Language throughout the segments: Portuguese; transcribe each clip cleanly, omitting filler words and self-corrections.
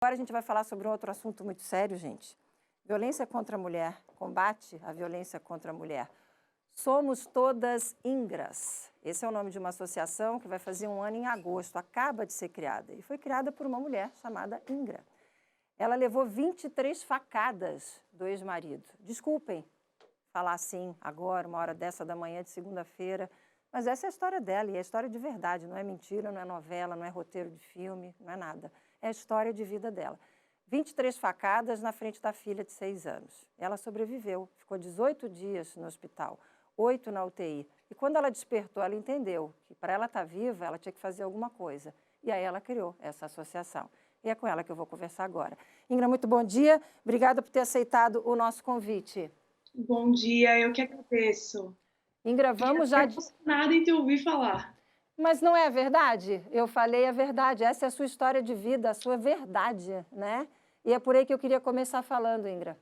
Agora a gente vai falar sobre um outro assunto muito sério, gente. Violência contra a mulher, combate à violência contra a mulher. Somos todas Ingras. Esse é o nome de uma associação que vai fazer um ano em agosto, acaba de ser criada. E foi criada por uma mulher chamada Ingra. Ela levou 23 facadas do ex-marido. Desculpem falar assim agora, uma hora dessa da manhã de segunda-feira, mas essa é a história dela e é a história de verdade, não é mentira, não é novela, não é roteiro de filme, não é nada. É a história de vida dela. 23 facadas na frente da filha de 6 anos. Ela sobreviveu, ficou 18 dias no hospital, 8 na UTI. E quando ela despertou, ela entendeu que para ela estar viva, ela tinha que fazer alguma coisa. E aí ela criou essa associação. E é com ela que eu vou conversar agora. Ingra, muito bom dia. Obrigada por ter aceitado o nosso convite. Bom dia, eu que agradeço. Ingra, Fiquei vamos já... emocionada em te ouvir falar. Mas não é a verdade? Eu falei a verdade. Essa é a sua história de vida, a sua verdade, né? E é por aí que eu queria começar falando, Ingra.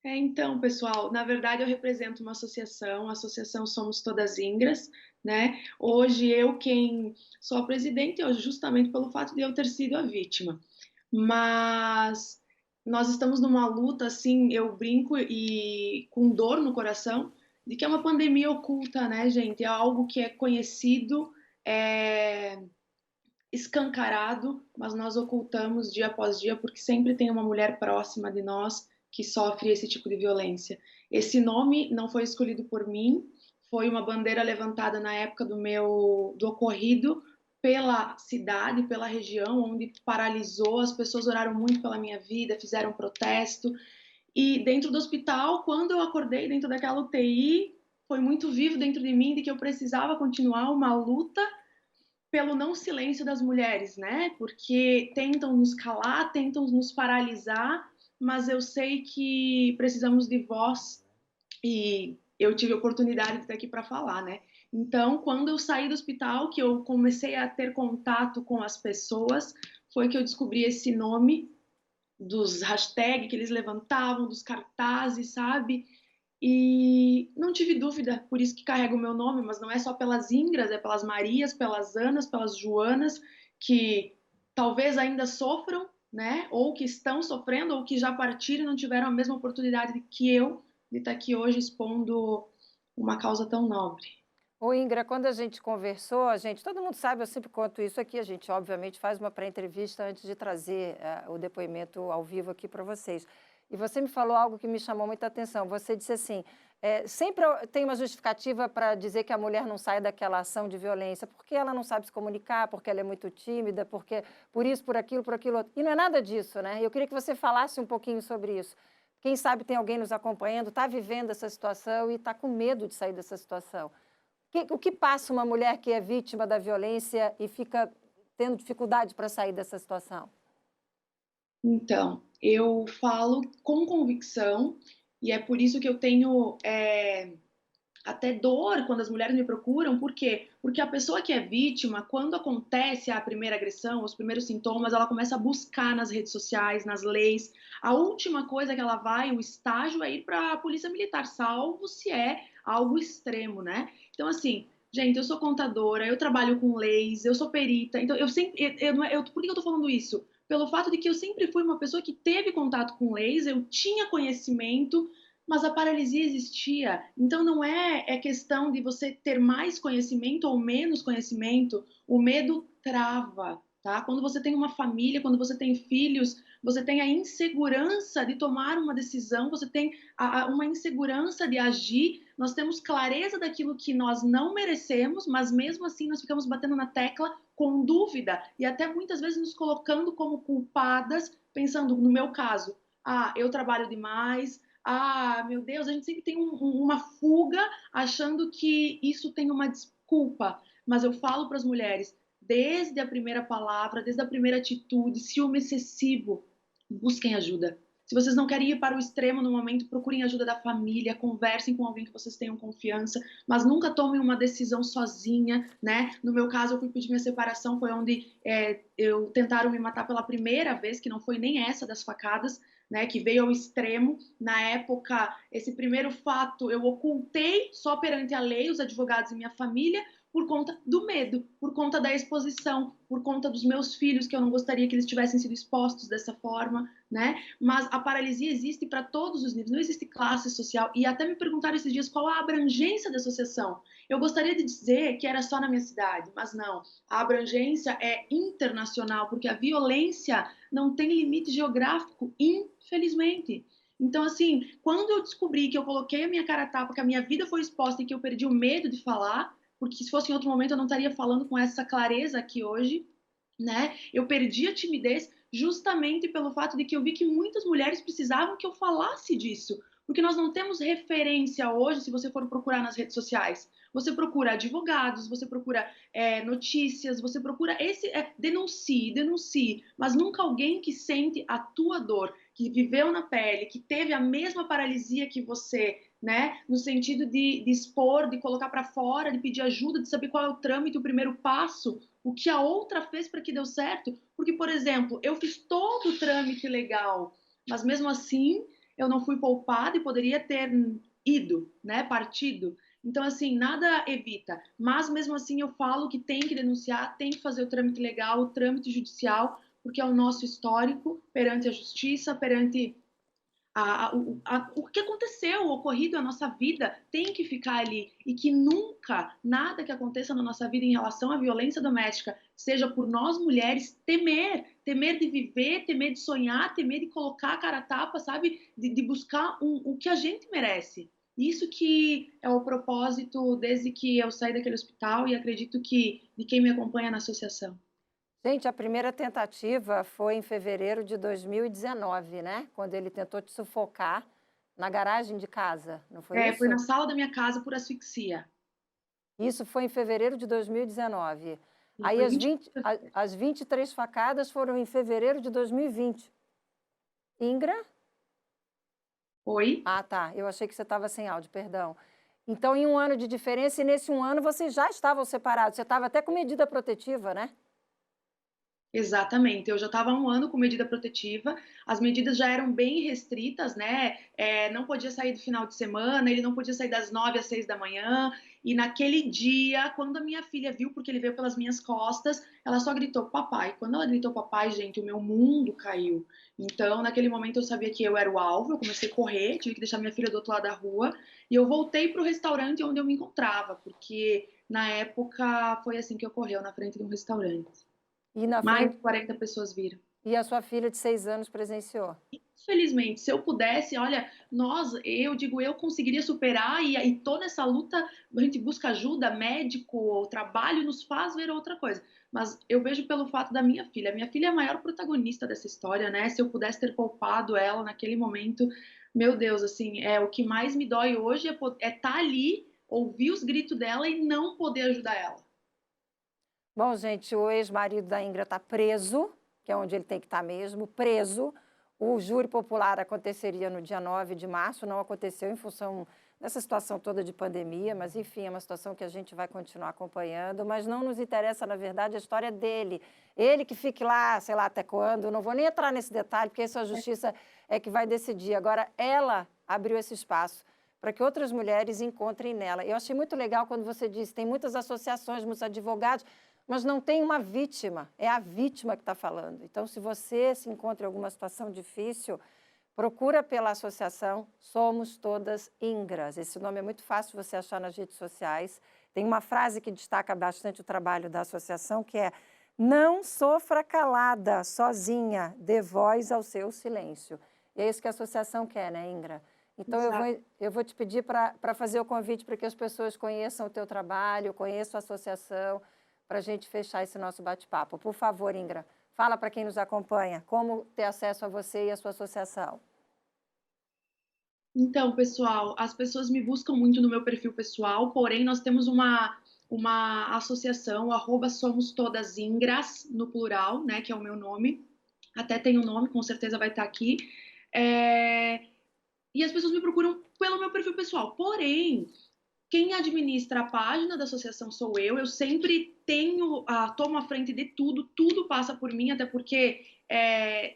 Então, pessoal, na verdade eu represento uma associação, a Associação Somos Todas Ingras, né? Hoje eu quem sou a presidente, hoje justamente pelo fato de eu ter sido a vítima. Mas nós estamos numa luta, assim, eu brinco e com dor no coração, de que é uma pandemia oculta, né, gente? É algo que é conhecido, é escancarado, mas nós ocultamos dia após dia porque sempre tem uma mulher próxima de nós que sofre esse tipo de violência. Esse nome não foi escolhido por mim, foi uma bandeira levantada na época do ocorrido pela cidade, pela região, onde paralisou, as pessoas oraram muito pela minha vida, fizeram protesto. E dentro do hospital, quando eu acordei dentro daquela UTI, foi muito vivo dentro de mim de que eu precisava continuar uma luta pelo não silêncio das mulheres, né? Porque tentam nos calar, tentam nos paralisar, mas eu sei que precisamos de voz e eu tive a oportunidade de estar aqui para falar, né? Então, quando eu saí do hospital, que eu comecei a ter contato com as pessoas, foi que eu descobri esse nome dos hashtags que eles levantavam, dos cartazes, sabe? E não tive dúvida, por isso que carrego o meu nome, mas não é só pelas Ingras, é pelas Marias, pelas Anas, pelas Joanas, que talvez ainda sofram, né? Ou que estão sofrendo, ou que já partiram e não tiveram a mesma oportunidade que eu de estar aqui hoje expondo uma causa tão nobre. Ô, Ingra, quando a gente conversou, todo mundo sabe, eu sempre conto isso aqui, a gente obviamente faz uma pré-entrevista antes de trazer o depoimento ao vivo aqui para vocês. E você me falou algo que me chamou muita atenção. Você disse assim, sempre tem uma justificativa para dizer que a mulher não sai daquela ação de violência, porque ela não sabe se comunicar, porque ela é muito tímida, porque por isso, por aquilo outro. E não é nada disso, né? Eu queria que você falasse um pouquinho sobre isso. Quem sabe tem alguém nos acompanhando, está vivendo essa situação e está com medo de sair dessa situação. O que passa uma mulher que é vítima da violência e fica tendo dificuldade para sair dessa situação? Então, eu falo com convicção e é por isso que eu tenho até dor quando as mulheres me procuram, por quê? Porque a pessoa que é vítima, quando acontece a primeira agressão, os primeiros sintomas, ela começa a buscar nas redes sociais, nas leis. A última coisa que ela vai, o estágio, é ir para a polícia militar, salvo se é algo extremo, né? Então, assim, gente, eu sou contadora, eu trabalho com leis, eu sou perita, então eu sempre. Por que eu tô falando isso? Pelo fato de que eu sempre fui uma pessoa que teve contato com leis, eu tinha conhecimento, mas a paralisia existia. Então não é questão de você ter mais conhecimento ou menos conhecimento. O medo trava, tá? Quando você tem uma família, quando você tem filhos, você tem a insegurança de tomar uma decisão, você tem uma insegurança de agir. Nós temos clareza daquilo que nós não merecemos, mas mesmo assim nós ficamos batendo na tecla com dúvida e até muitas vezes nos colocando como culpadas, pensando no meu caso, eu trabalho demais, meu Deus, a gente sempre tem uma fuga achando que isso tem uma desculpa. Mas eu falo para as mulheres, desde a primeira palavra, desde a primeira atitude, ciúme excessivo, busquem ajuda. Se vocês não querem ir para o extremo no momento, procurem ajuda da família, conversem com alguém que vocês tenham confiança, mas nunca tomem uma decisão sozinha, né? No meu caso, eu fui pedir minha separação, foi onde eu tentaram me matar pela primeira vez, que não foi nem essa das facadas, né, que veio ao extremo. Na época, esse primeiro fato eu ocultei só perante a lei, os advogados e minha família, por conta do medo, por conta da exposição, por conta dos meus filhos, que eu não gostaria que eles tivessem sido expostos dessa forma, né? Mas a paralisia existe para todos os níveis, não existe classe social. E até me perguntaram esses dias qual a abrangência da associação. Eu gostaria de dizer que era só na minha cidade, mas não. A abrangência é internacional, porque a violência não tem limite geográfico, infelizmente. Então, assim, quando eu descobri que eu coloquei a minha cara a tapa, que a minha vida foi exposta e que eu perdi o medo de falar, porque se fosse em outro momento eu não estaria falando com essa clareza aqui hoje, né? Eu perdi a timidez justamente pelo fato de que eu vi que muitas mulheres precisavam que eu falasse disso, porque nós não temos referência hoje, se você for procurar nas redes sociais. Você procura advogados, você procura notícias, você procura denuncie, mas nunca alguém que sente a tua dor, que viveu na pele, que teve a mesma paralisia que você, né? No sentido de expor, de colocar para fora, de pedir ajuda, de saber qual é o trâmite, o primeiro passo, o que a outra fez para que deu certo. Porque, por exemplo, eu fiz todo o trâmite legal, mas mesmo assim eu não fui poupada e poderia ter ido, né? Partido. Então, assim, nada evita. Mas mesmo assim eu falo que tem que denunciar, tem que fazer o trâmite legal, o trâmite judicial, porque é o nosso histórico perante a justiça, perante o que aconteceu, o ocorrido, a nossa vida tem que ficar ali e que nunca nada que aconteça na nossa vida em relação à violência doméstica seja por nós mulheres temer de viver, temer de sonhar, temer de colocar a cara a tapa, sabe, de buscar o que a gente merece. Isso que é o propósito desde que eu saí daquele hospital e acredito que de quem me acompanha na associação. Gente, a primeira tentativa foi em fevereiro de 2019, né? Quando ele tentou te sufocar na garagem de casa, não foi Foi na isso? sala da minha casa por asfixia. Isso foi em fevereiro de 2019. E Aí foi 20. as 23 facadas foram em fevereiro de 2020. Ingra? Oi? Ah, tá. Eu achei que você estava sem áudio, perdão. Então, em um ano de diferença, e nesse um ano vocês já estavam separados. Você estava até com medida protetiva, né? Exatamente, eu já estava há um ano com medida protetiva, as medidas já eram bem restritas, né? Não podia sair do final de semana, ele não podia sair das 9 às 6 da manhã, e naquele dia, quando a minha filha viu, porque ele veio pelas minhas costas, ela só gritou papai. Quando ela gritou papai, gente, o meu mundo caiu. Então, naquele momento eu sabia que eu era o alvo, eu comecei a correr, tive que deixar minha filha do outro lado da rua, e eu voltei para o restaurante onde eu me encontrava, porque na época foi assim que ocorreu, na frente de um restaurante. E na Mais frente. de 40 pessoas viram. E a sua filha de 6 anos presenciou. Infelizmente, se eu pudesse, olha, eu conseguiria superar e toda essa luta, a gente busca ajuda, médico, o trabalho nos faz ver outra coisa. Mas eu vejo pelo fato da minha filha. Minha filha é a maior protagonista dessa história, né? Se eu pudesse ter poupado ela naquele momento, meu Deus, assim, o que mais me dói hoje é estar ali, ouvir os gritos dela e não poder ajudar ela. Bom, gente, o ex-marido da Ingra está preso, que é onde ele tem que estar mesmo, preso. O júri popular aconteceria no dia 9 de março, não aconteceu em função dessa situação toda de pandemia, mas enfim, é uma situação que a gente vai continuar acompanhando, mas não nos interessa, na verdade, a história dele. Ele que fique lá, sei lá até quando, não vou nem entrar nesse detalhe, porque isso a justiça é que vai decidir. Agora, ela abriu esse espaço para que outras mulheres encontrem nela. Eu achei muito legal quando você disse, tem muitas associações, muitos advogados, mas não tem uma vítima, é a vítima que está falando. Então, se você se encontra em alguma situação difícil, procura pela associação Somos Todas Ingras. Esse nome é muito fácil de você achar nas redes sociais. Tem uma frase que destaca bastante o trabalho da associação, que é: não sofra calada, sozinha, dê voz ao seu silêncio. E é isso que a associação quer, né, Ingra? Então, eu vou te pedir para fazer o convite para que as pessoas conheçam o teu trabalho, conheçam a associação, para a gente fechar esse nosso bate-papo. Por favor, Ingra, fala para quem nos acompanha como ter acesso a você e a sua associação. Então, pessoal, as pessoas me buscam muito no meu perfil pessoal, porém nós temos uma associação, Somos Todas Ingras, no plural, né, que é o meu nome. Até tem um nome, com certeza vai estar aqui. E as pessoas me procuram pelo meu perfil pessoal. Porém, quem administra a página da associação sou eu. Eu sempre tomo a frente de tudo, tudo passa por mim, até porque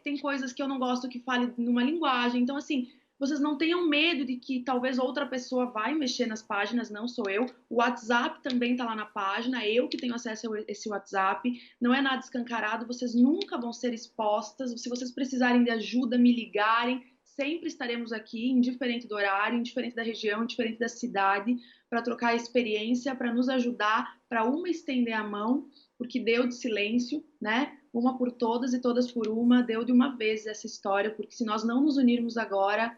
tem coisas que eu não gosto que fale numa linguagem. Então, assim, Vocês não tenham medo de que talvez outra pessoa vai mexer nas páginas, não sou eu. O WhatsApp também está lá na página, eu que tenho acesso a esse WhatsApp. Não é nada escancarado, vocês nunca vão ser expostas. Se vocês precisarem de ajuda, me ligarem. Sempre estaremos aqui, indiferente do horário, indiferente da região, indiferente da cidade, para trocar experiência, para nos ajudar, para uma estender a mão, porque deu de silêncio, né? Uma por todas e todas por uma, deu de uma vez essa história, porque se nós não nos unirmos agora,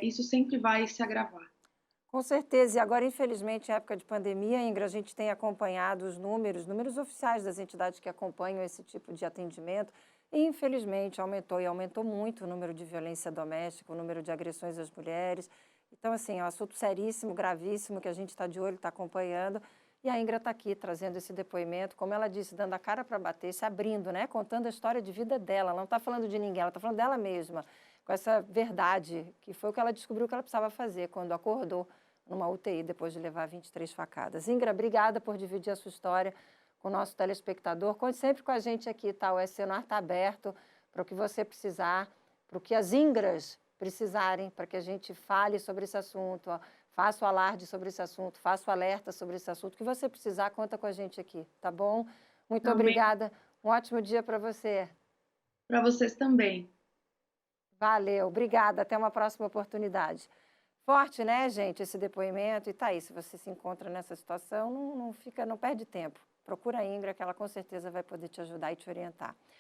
isso sempre vai se agravar. Com certeza. E agora, infelizmente, em época de pandemia, Ingra, a gente tem acompanhado os números oficiais das entidades que acompanham esse tipo de atendimento. E, infelizmente, aumentou e aumentou muito o número de violência doméstica, o número de agressões às mulheres. Então, assim, é um assunto seríssimo, gravíssimo, que a gente está de olho, está acompanhando. E a Ingra está aqui trazendo esse depoimento, como ela disse, dando a cara para bater, se abrindo, né? Contando a história de vida dela. Ela não está falando de ninguém, ela está falando dela mesma, com essa verdade, que foi o que ela descobriu que ela precisava fazer quando acordou numa UTI depois de levar 23 facadas. Ingra, obrigada por dividir a sua história com o nosso telespectador. Conte sempre com a gente aqui, tá? O SC no Ar está aberto para o que você precisar, para o que as Ingras precisarem, para que a gente fale sobre esse assunto, ó, faça o alarde sobre esse assunto, faça o alerta sobre esse assunto. O que você precisar, conta com a gente aqui, tá bom? Muito obrigada. Um ótimo dia para você. Para vocês também. Valeu, obrigada. Até uma próxima oportunidade. Forte, né, gente, esse depoimento. E tá aí, se você se encontra nessa situação, não perde tempo. Procura a Ingra, que ela com certeza vai poder te ajudar e te orientar.